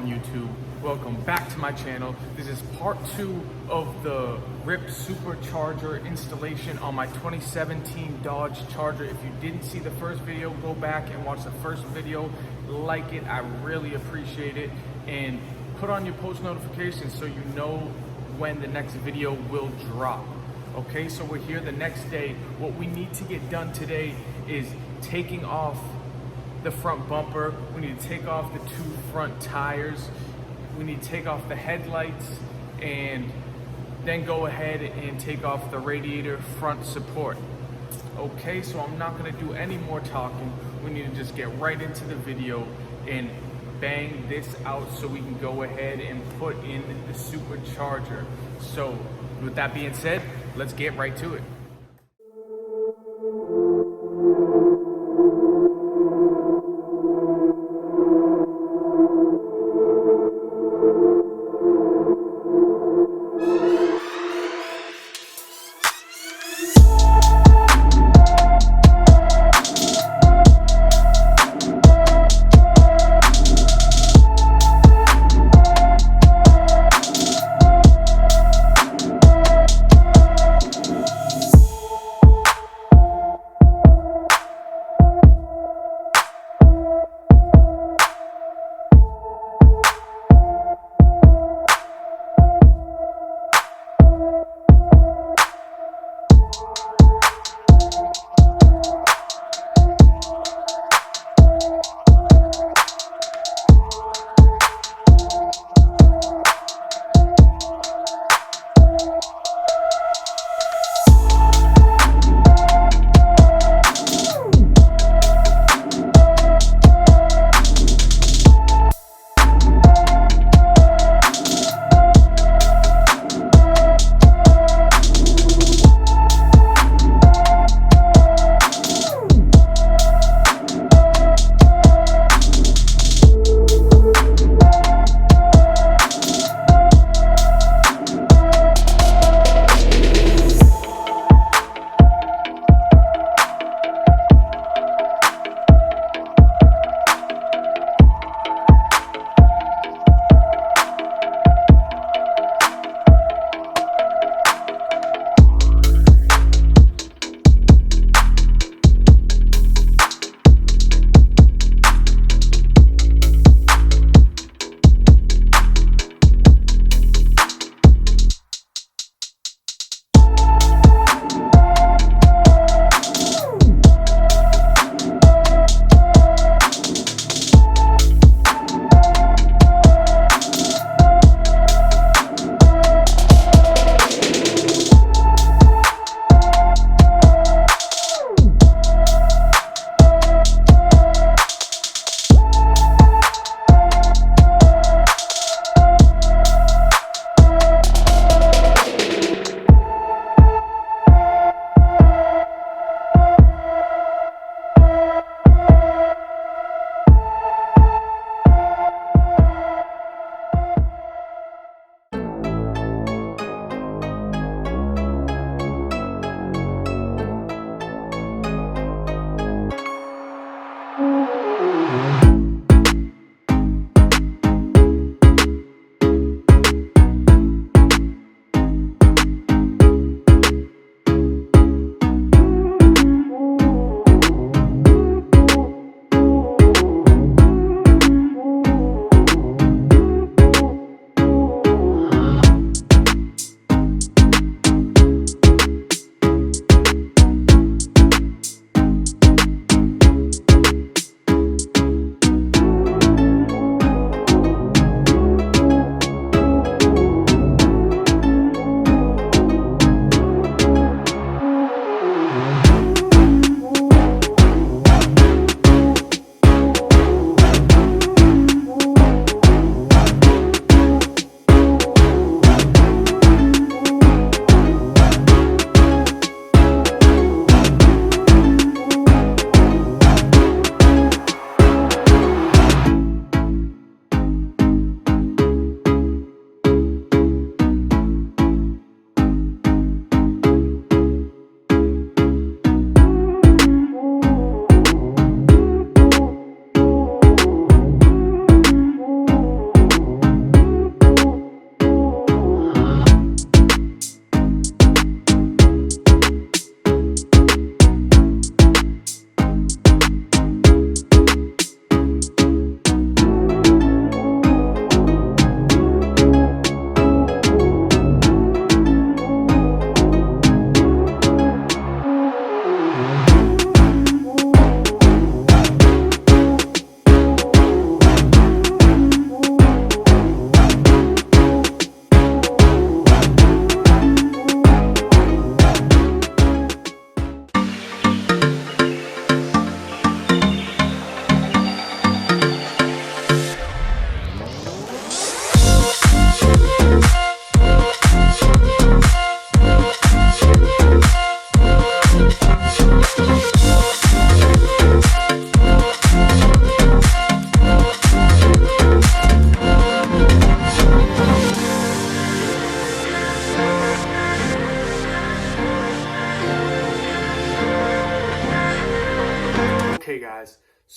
on YouTube? Welcome back to my channel. This is part 2 of the RIP Supercharger installation on my 2017 Dodge Charger. If you didn't see the first video, go back and watch the first video. Like it, I really appreciate it. And put on your post notifications so you know when the next video will drop. Okay, so we're here the next day. What we need to get done today is taking off the front bumper. We need to take off the 2 front tires. We need to take off the headlights and then go ahead and take off the radiator front support. Okay, so I'm not gonna do any more talking. We need to just get right into the video and bang this out so we can go ahead and put in the Supercharger. So with that being said, let's get right to it.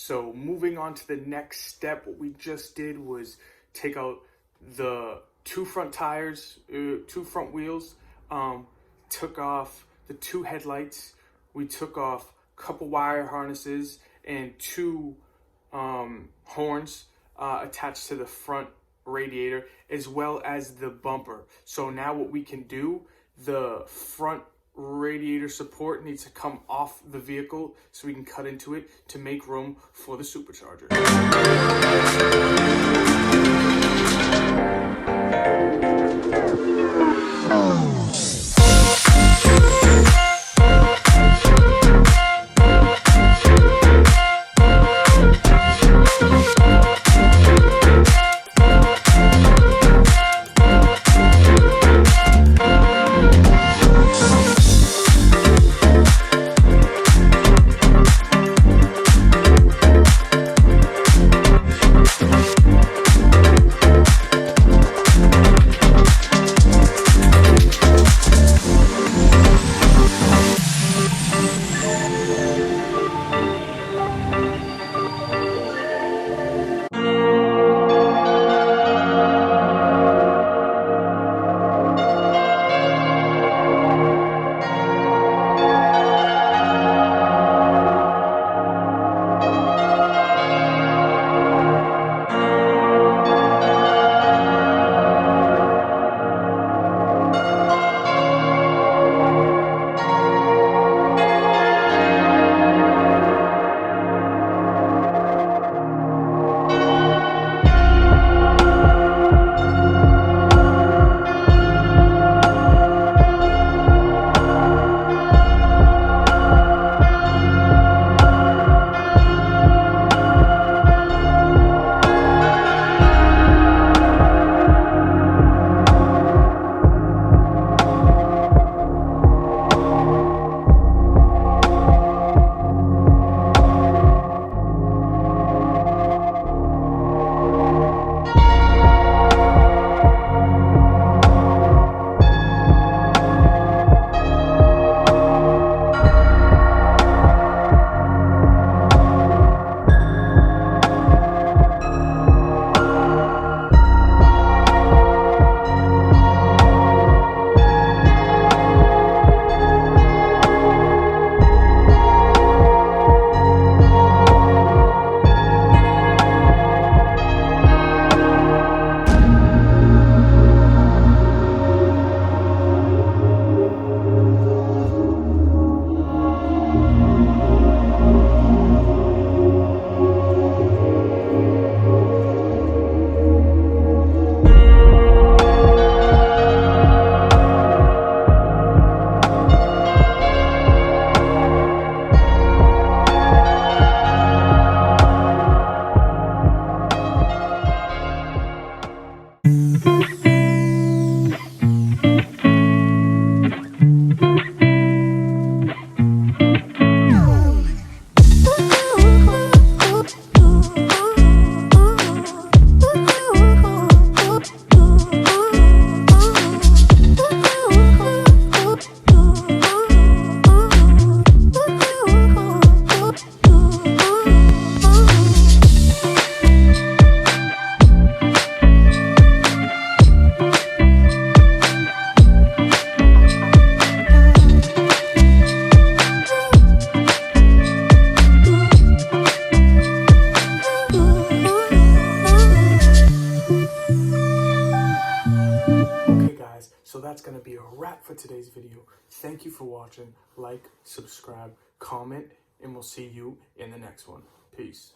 So moving on to the next step, what we just did was take out the two front tires, two front wheels, took off the two headlights, we took off a couple wire harnesses and two horns attached to the front radiator, as well as the bumper. So now what we can do, the front radiator support needs to come off the vehicle so we can cut into it to make room for the supercharger. So that's going to be a wrap for today's video. Thank you for watching. Like, subscribe, comment, and we'll see you in the next one. Peace.